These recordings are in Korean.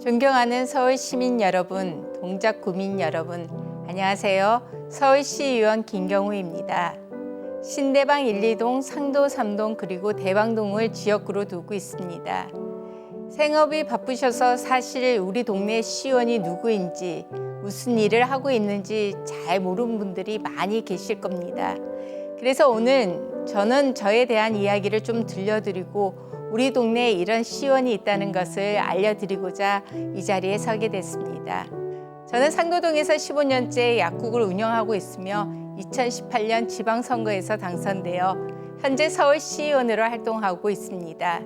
존경하는 서울 시민 여러분, 동작 구민 여러분, 안녕하세요. 서울시 의원 김경우입니다. 신대방 1, 2동, 상도 3동 그리고 대방동을 지역구로 두고 있습니다. 생업이 바쁘셔서 사실 우리 동네 시의원이 누구인지 무슨 일을 하고 있는지 잘 모르는 분들이 많이 계실 겁니다. 그래서 오늘 저는 저에 대한 이야기를 좀 들려드리고 우리 동네에 이런 시의원이 있다는 것을 알려드리고자 이 자리에 서게 됐습니다. 저는 상도동에서 15년째 약국을 운영하고 있으며 2018년 지방선거에서 당선되어 현재 서울시의원으로 활동하고 있습니다.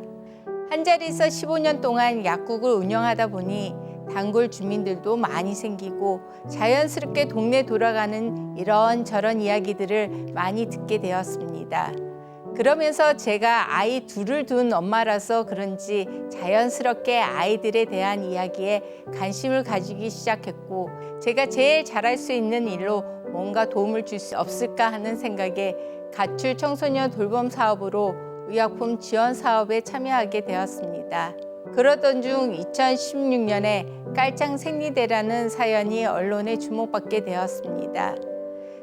한자리에서 15년 동안 약국을 운영하다 보니 단골 주민들도 많이 생기고 자연스럽게 동네 돌아가는 이런저런 이야기들을 많이 듣게 되었습니다. 그러면서 제가 아이 둘을 둔 엄마라서 그런지 자연스럽게 아이들에 대한 이야기에 관심을 가지기 시작했고 제가 제일 잘할 수 있는 일로 뭔가 도움을 줄 수 없을까 하는 생각에 가출 청소년 돌봄 사업으로 의약품 지원 사업에 참여하게 되었습니다. 그러던 중 2016년에 깔짱 생리대라는 사연이 언론에 주목받게 되었습니다.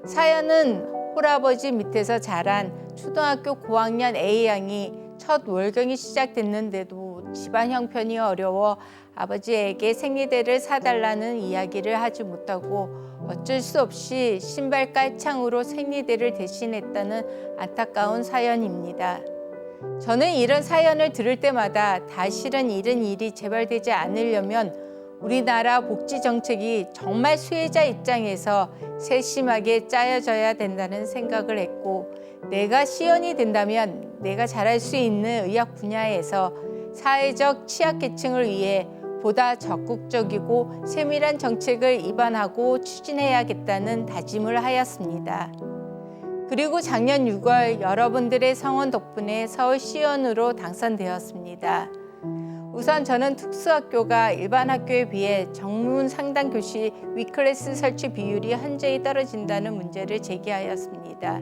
사연은 홀아버지 밑에서 자란 초등학교 고학년 A양이 첫 월경이 시작됐는데도 집안 형편이 어려워 아버지에게 생리대를 사달라는 이야기를 하지 못하고 어쩔 수 없이 신발 깔창으로 생리대를 대신했다는 안타까운 사연입니다. 저는 이런 사연을 들을 때마다 다시는 이런 일이 재발되지 않으려면 우리나라 복지 정책이 정말 수혜자 입장에서 세심하게 짜여져야 된다는 생각을 했고 내가 시의원이 된다면 내가 잘할 수 있는 의학 분야에서 사회적 취약계층을 위해 보다 적극적이고 세밀한 정책을 입안하고 추진해야겠다는 다짐을 하였습니다. 그리고 작년 6월 여러분들의 성원 덕분에 서울시의원으로 당선되었습니다. 우선 저는 특수학교가 일반 학교에 비해 정문 상당 교실 위클래스 설치 비율이 현저히 떨어진다는 문제를 제기하였습니다.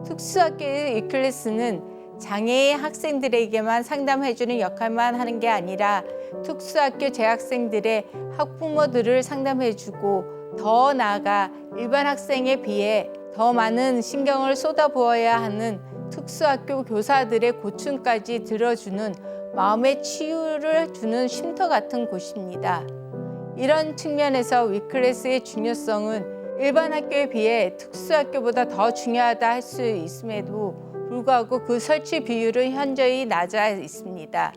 특수학교의 위클래스는 장애인 학생들에게만 상담해주는 역할만 하는 게 아니라 특수학교 재학생들의 학부모들을 상담해주고 더 나아가 일반 학생에 비해 더 많은 신경을 쏟아부어야 하는 특수학교 교사들의 고충까지 들어주는 마음의 치유를 주는 쉼터 같은 곳입니다. 이런 측면에서 위클래스의 중요성은 일반 학교에 비해 특수학교보다 더 중요하다 할 수 있음에도 불구하고 그 설치 비율은 현저히 낮아 있습니다.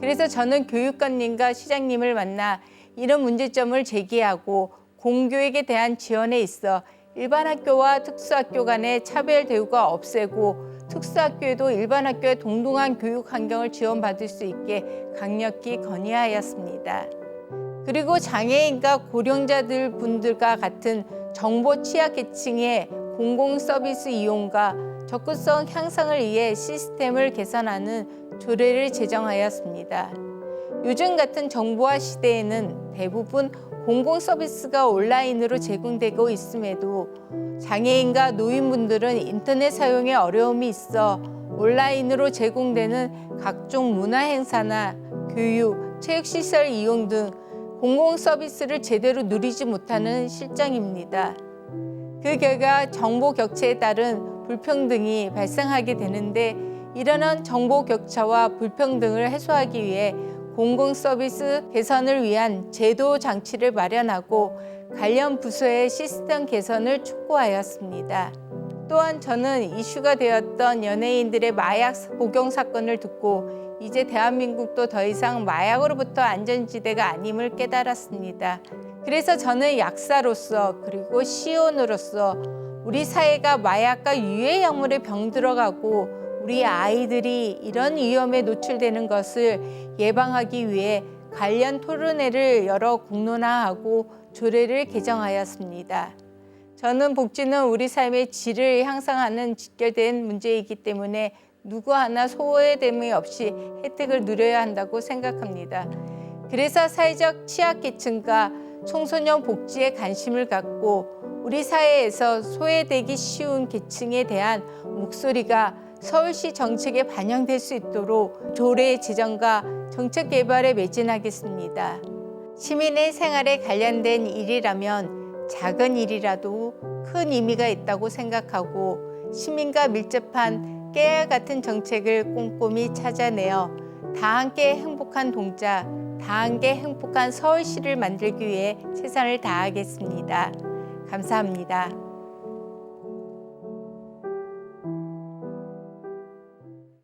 그래서 저는 교육감님과 시장님을 만나 이런 문제점을 제기하고 공교육에 대한 지원에 있어 일반 학교와 특수학교 간의 차별 대우가 없애고 특수학교에도 일반 학교의 동등한 교육 환경을 지원받을 수 있게 강력히 건의하였습니다. 그리고 장애인과 고령자들 분들과 같은 정보 취약계층의 공공 서비스 이용과 접근성 향상을 위해 시스템을 개선하는 조례를 제정하였습니다. 요즘 같은 정보화 시대에는 대부분 공공 서비스가 온라인으로 제공되고 있음에도 장애인과 노인분들은 인터넷 사용에 어려움이 있어 온라인으로 제공되는 각종 문화 행사나 교육, 체육시설 이용 등 공공 서비스를 제대로 누리지 못하는 실정입니다. 그 결과 정보 격차에 따른 불평등이 발생하게 되는데 이러한 정보 격차와 불평등을 해소하기 위해 공공 서비스 개선을 위한 제도 장치를 마련하고 관련 부서의 시스템 개선을 촉구하였습니다. 또한 저는 이슈가 되었던 연예인들의 마약 복용 사건을 듣고 이제 대한민국도 더 이상 마약으로부터 안전지대가 아님을 깨달았습니다. 그래서 저는 약사로서 그리고 시의원으로서 우리 사회가 마약과 유해 약물에 병들어가고 우리 아이들이 이런 위험에 노출되는 것을 예방하기 위해 관련 토론회를 열어 공론화하고 조례를 개정하였습니다. 저는 복지는 우리 삶의 질을 향상하는 직결된 문제이기 때문에 누구 하나 소외됨이 없이 혜택을 누려야 한다고 생각합니다. 그래서 사회적 취약계층과 청소년 복지에 관심을 갖고 우리 사회에서 소외되기 쉬운 계층에 대한 목소리가 서울시 정책에 반영될 수 있도록 조례 제정과 정책 개발에 매진하겠습니다. 시민의 생활에 관련된 일이라면 작은 일이라도 큰 의미가 있다고 생각하고 시민과 밀접한 깨알 같은 정책을 꼼꼼히 찾아내어 다 함께 행복한 동작, 다 함께 행복한 서울시를 만들기 위해 최선을 다하겠습니다. 감사합니다.